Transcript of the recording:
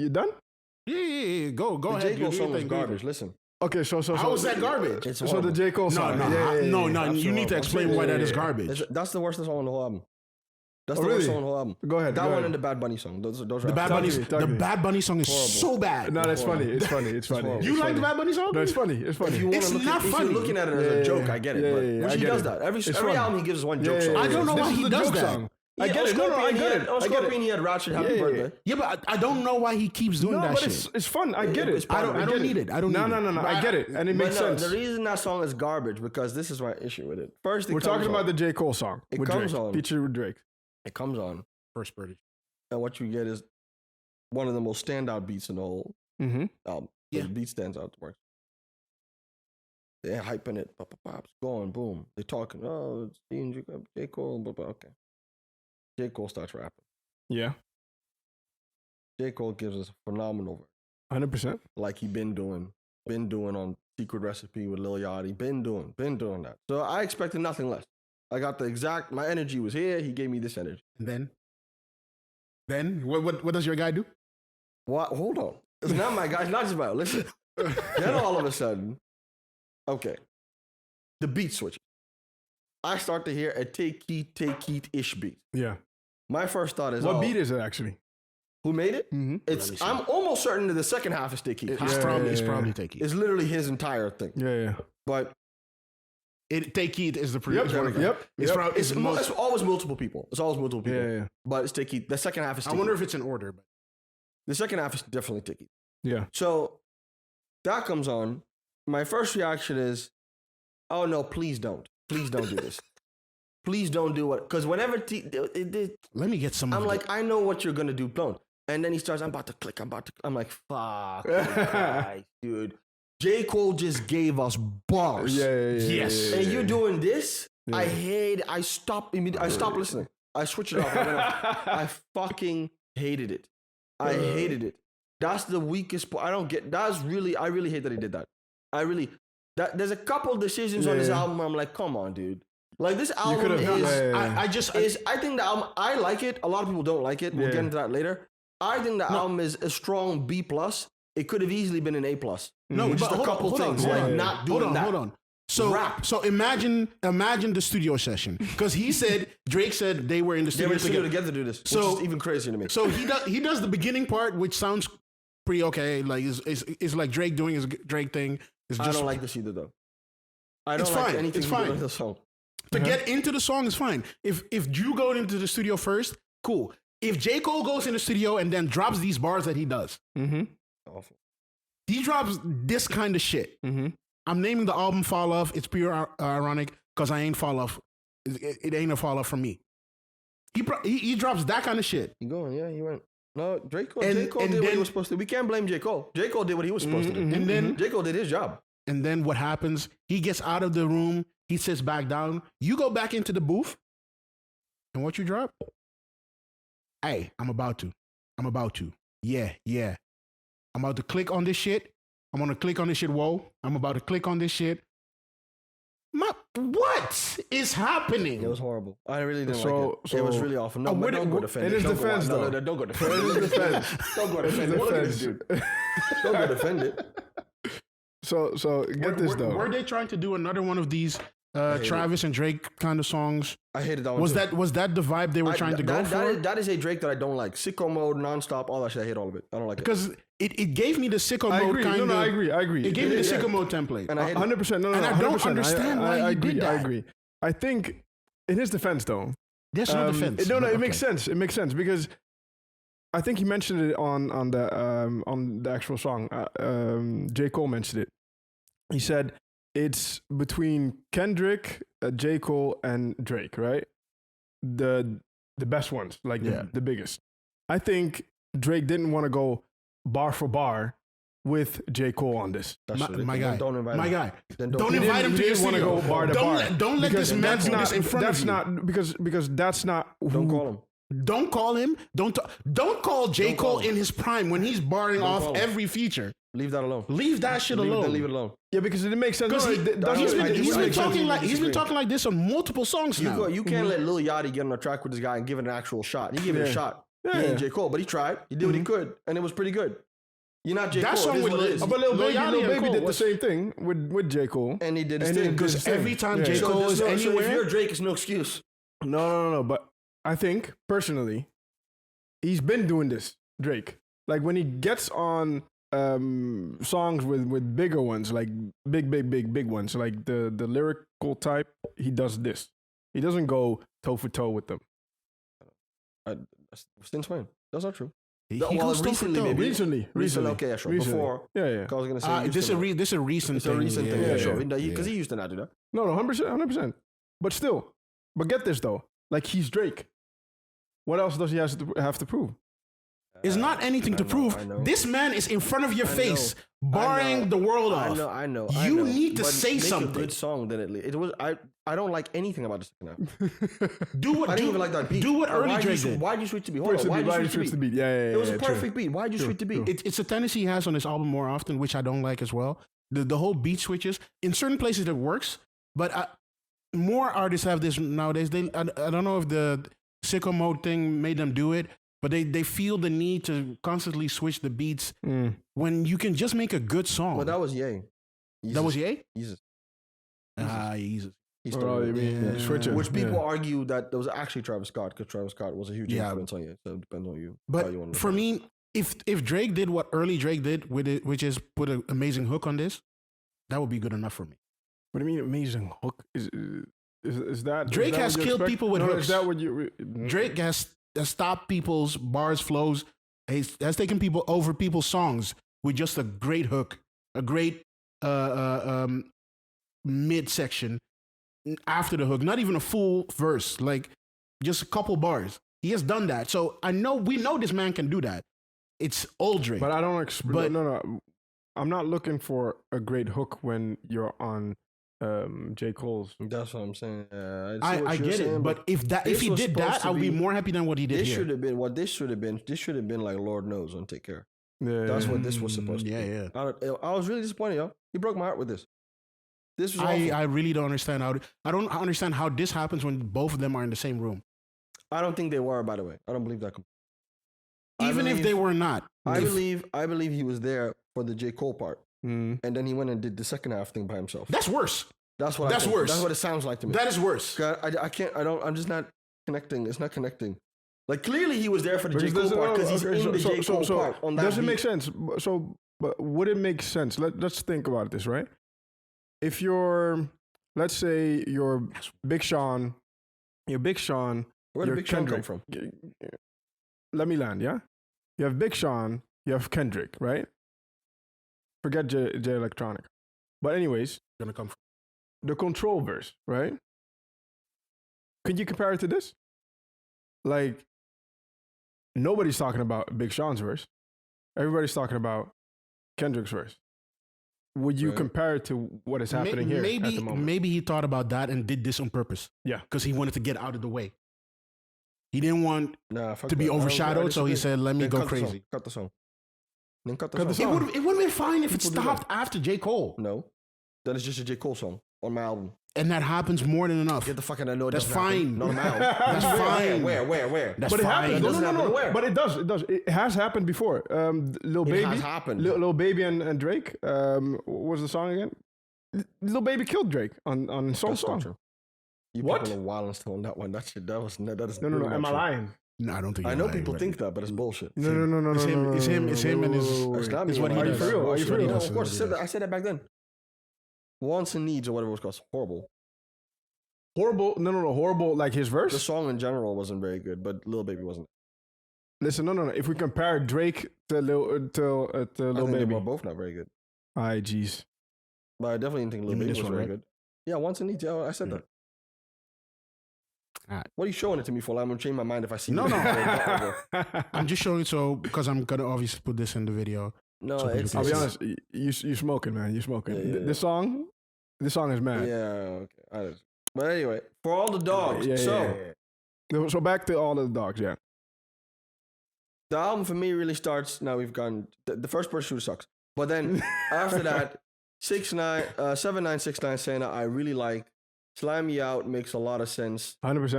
You done? Yeah. Go The ahead. J. Cole do song your was thing, garbage. Listen. Okay, so How is that garbage? It's So horrible. the J. Cole song. No. You need to explain why that is garbage. That's the worst song on the whole album. That's Oh, the worst really? song on the whole album. Go ahead. That go one ahead. and the Bad Bunny song. Those are The Bad Bunny, Talk to me. Bad Bunny song is Horrible. so bad. No, that's funny. It's funny. It's funny. horrible. You It's like funny. the Bad Bunny song? No, it's funny. It's funny. If you wanna It's look not at, if funny. you're looking at it as a joke, I get it. But I which he get does it. that. Every It's every funny. album he gives us one joke song. I don't know This why is he the does joke that. song. I get it. No, I get it. On I get Scorpion, it. he had Ratchet Happy Birthday. Yeah, but I don't know why he keeps doing No, that but shit. it's fun. I get It's it. part of it. I don't need it. I don't need it. No. I get it, and it But makes no, sense. the reason that song is garbage because this is my issue with it. First, We're talking about the J. Cole song It with comes Drake, on. featured with Drake. It comes on, First British. and what you get is one of the most standout beats in the whole Mm-hmm. album. Yeah. The beat stands out the worst. They're hyping it. It's going, boom. They're talking. Oh, it's J. Cole. Blah, blah. Okay. J. Cole starts rapping. Yeah, J. Cole gives us a phenomenal verse, 100%. like he been doing on Secret Recipe with Lil Yachty. Been doing that. So I expected nothing less. I got my energy was here. He gave me this energy. And then what does your guy do? What? Hold on. It's not my guy. It's not just about. Listen. Then all of a sudden, okay, the beat switches. I start to hear a take heat-ish beat. Yeah. My first thought is, What beat is it actually? who made it? Mm-hmm. Let me see. I'm almost certain that the second half is Take Heat. It's Yeah, probably Take Heat. It's literally his entire thing. Yeah. But Take Heat is the Yep. previous one. Yep. It's Yep. probably it's always multiple people. It's always multiple people. Yeah. But it's Take Heat. The second half is I Take wonder Heat. if it's in order, but The second half is definitely Take Heat. Yeah. So that comes on. My first reaction is, oh no, please don't. Please don't do this. Please don't do it. Because whenever let me get some. I'm of like, I know what you're gonna do. Don't. And then he starts, I'm about to click. I'm like, fuck, Christ, dude. J. Cole just gave us bars. Yes. And you're doing this? Yeah. I stopped listening. I switched it off. I fucking hated it. I hated it. That's the weakest part. I really hate that he did that. There's a couple decisions on this album where I'm like, come on, dude. Like this album is, I think the album, I like it. A lot of people don't like it. We'll get into that later. I think the album is a strong B+. It could have easily been an A+. No, With just a couple things, like not doing that. Hold on. So imagine the studio session because Drake said they were in the They were studio together to do this, So- which is even crazier to me. So he does the beginning part, which sounds pretty okay. Like it's like Drake doing his Drake thing. It's just I don't like this either, though. I don't It's like fine. anything It's to do fine. with the song. to get into the song is fine. If you go into the studio first, cool. If J. Cole goes in the studio and then drops these bars that he does, Mm-hmm. Awful. he drops this kind of shit. Mm-hmm. I'm naming the album Fall Off. It's pure ironic because I ain't fall off. It ain't a fall off from me. He drops that kind of shit. He going, yeah, he went. No, J. Cole And did what he then- was supposed to. We can't blame J. Cole. J. Cole did what he was supposed to do. And then J. Cole did his job. And then what happens? He gets out of the room. He sits back down. You go back into the booth. And what you drop? Hey, I'm about to. Yeah. I'm about to click on this shit. I'm going to click on this shit. Whoa. I'm about to click on this shit. What is happening? It was horrible. I really didn't So- like it. It was so- really awful. No, what but don't it- go defend in it. his Don't go- defense, no, though. don't go defend In it. his defense. Don't go defend it. Look at this dude. Don't go defend it. So get this though. Were they trying to do another one of these hate Travis and Drake kind of songs? I hated that one Was too. that the vibe they were trying to go for? That is a Drake that I don't like. Sicko mode, nonstop, all that shit. I hate all of it. I don't like it. Because it gave me the sicko I mode agree. kind of. No, I agree. It gave me the Yeah. sicko mode template. And I hate it. 100%. No, And I don't 100%. understand why I he agree. did I that. agree. I think in his defense though. There's no defense. No, but it makes okay. sense. It makes sense because I think he mentioned it on the actual song. J. Cole mentioned it. He said it's between Kendrick, J. Cole, and Drake, right? The best ones, like Yeah. the biggest. I think Drake didn't want to go bar for bar with J. Cole on this. That's My ridiculous. guy. Don't invite My him. guy. Then Don't He invite didn't- him he to your didn't wanna studio. go bar to Don't bar. don't let Because this man that's do this in front that's of you. not because that's not who, Don't call him. Don't call him. Don't call J. Don't Cole call him. in his prime when he's barring Don't off call him. every feature. Leave that alone. Leave that shit Leave it, alone. then leave it alone. Yeah, because it didn't make sense. Because No, it doesn't- he's it been, just he's been makes sense. talking like disagree. this on multiple songs now. You can't let Lil Yachty get on a track with this guy and give it an actual shot. He gave it a Yeah. shot. Yeah, He ain't yeah. J. Cole, but he tried. He did what he could, and it was pretty good. You're not J. That Cole. song It is with what it Lil- is. But Lil Baby, Loyalty Lil and Baby Cole did the was- same thing with J. Cole. And he did his And thing. he did Because his thing. every time Yeah. J. So Cole there's is no- so if anywhere, you're Drake, it's no excuse. No. But I think personally, he's been doing this, Drake. Like when he gets on songs with bigger ones, like big ones, like the lyrical type, he does this. He doesn't go toe for toe with them. Since when? That's not true. he Well, goes toe for recently, toe. maybe. Recently. Okay, yeah, sure. Recently. Before, Yeah. I was gonna say, he used This to not. is a recent It's thing. a recent thing. Yeah, yeah, sure. yeah. Because he used to not do that. No, 100%. But still, but get this though, like he's Drake. What else does he have to prove? It's not anything to I know, prove. I know. This man is in front of your I face, know. barring the world off. I know. You need to But say make something. a good song, then at least it was. I don't like anything about the second half. Do what I do, didn't even like that beat. do what early Why'd Drake you, did. Why'd you switch the beat? Hold on. Why'd you switch the beat? Yeah. It was a true. perfect beat. Why'd you switch the beat? It's a tendency he has on his album more often, which I don't like as well. The whole beat switches in certain places it works, but more artists have this nowadays. I don't know if the sicko mode thing made them do it, but they feel the need to constantly switch the beats when you can just make a good song. Well, that was Ye. That was Ye? Jesus. Jesus. He Oh, started you it. mean switch it? Which people Yeah. argue that was actually Travis Scott because Travis Scott was a huge Yeah. influence on you. So it depends on you. how But you wanna for look at me, if Drake did what early Drake did with it, which is put an amazing hook on this, that would be good enough for me. What do you mean amazing hook? Is that Drake is that has what you killed expect? people with no, hooks. Is that what you? Drake has stopped people's bars, flows. Has taken people over people's songs with just a great hook, a great midsection after the hook, not even a full verse, like just a couple bars. He has done that. So we know this man can do that. It's old Drake. But I don't expect. But- No. I'm not looking for a great hook when you're on J. Cole's. That's what I'm saying. I get it, but if this he was did supposed that, to I would be be- more happy than what he did this here. should have been what this should have been. This should have been like Lord Knows on Take Care. Yeah, That's what this was supposed to Yeah, be. yeah. I was really disappointed, yo. He broke my heart with this. This was awful. I really don't understand how. I don't understand how this happens when both of them are in the same room. I don't think they were, by the way. I don't believe that. Even if they were not. I If- believe he was there for the J. Cole part. Mm. And then he went and did the second half thing by himself. That's worse. That's what that's I think. worse. That's what it sounds like to me. That is worse. I can't, I'm just not connecting. It's not connecting. Like clearly he was there for the J. Cole Because part because he's okay, in the J. Cole part on that does it beat. make sense? But would it make sense? Let's think about this, right? If you're, let's say you're Big Sean, Where did you're Big Sean come Kendrick. from? Let me land, yeah? You have Big Sean, you have Kendrick, right? Forget J Electronic. But anyways, Gonna come from. the Control verse, right? Could you compare it to this? Like, nobody's talking about Big Sean's verse. Everybody's talking about Kendrick's verse. Would you Right. compare it to what is happening here at the moment? Maybe he thought about that and did this on purpose. Yeah. Because he wanted to get out of the way. He didn't want Nah, fuck to be that. I don't- I overshadowed, so he disagree. said, "Let me Then go cut the song. crazy." Cut the song. Then cut the Cut the song. song. It would have been fine if it People do stopped after J. Cole. No. That is just a J. Cole song on my album. And that happens more than enough. Get the fuck out of there. That's fine. Not on my album. That's Where? fine. Where? That's But it fine. happens. It doesn't happen where? But it does. It has happened before. Lil It Baby. has happened. Lil Baby and Drake. What was the song again? Lil Baby killed Drake on Soul That's not Song. true. You What? people are wild and still on that one. That shit. That is. No. really Am not I true. lying? No, I don't think. I you're know lying, people but- think that, but it's bullshit. No. It's him- it's him- it's him and his- It's not me. It's what he Are you does. for real? Are you It's for what he real? does. Of course, It's what he I said that back then. Wants and Needs or whatever it was called. It's horrible. Horrible. No. Horrible. Like his The verse. song in general wasn't very good, but Lil Baby wasn't. Listen. No. If we compare Drake to Lil I think they Baby. were both not very good. Aye, jeez. But I definitely didn't think Lil You mean Baby this was one, very right? good. Yeah, Wants and Needs. Yeah, I said Yeah. that. Alright. What are you showing it to me for? I'm gonna change my mind if I see. No, it. no. I'm just showing it so because I'm gonna obviously put this in the video. No, So it's. I'll be it's- honest. You smoking, man. You smoking. Yeah, yeah, This song is mad. Yeah, okay. But anyway, for all the dogs. Yeah, so yeah. So back to all of the dogs. Yeah. the album for me really starts. Now we've gone. The first person shooter sucks. But then after that, 7969 saying that I really like. Slime Me Out makes a lot of sense. 100%.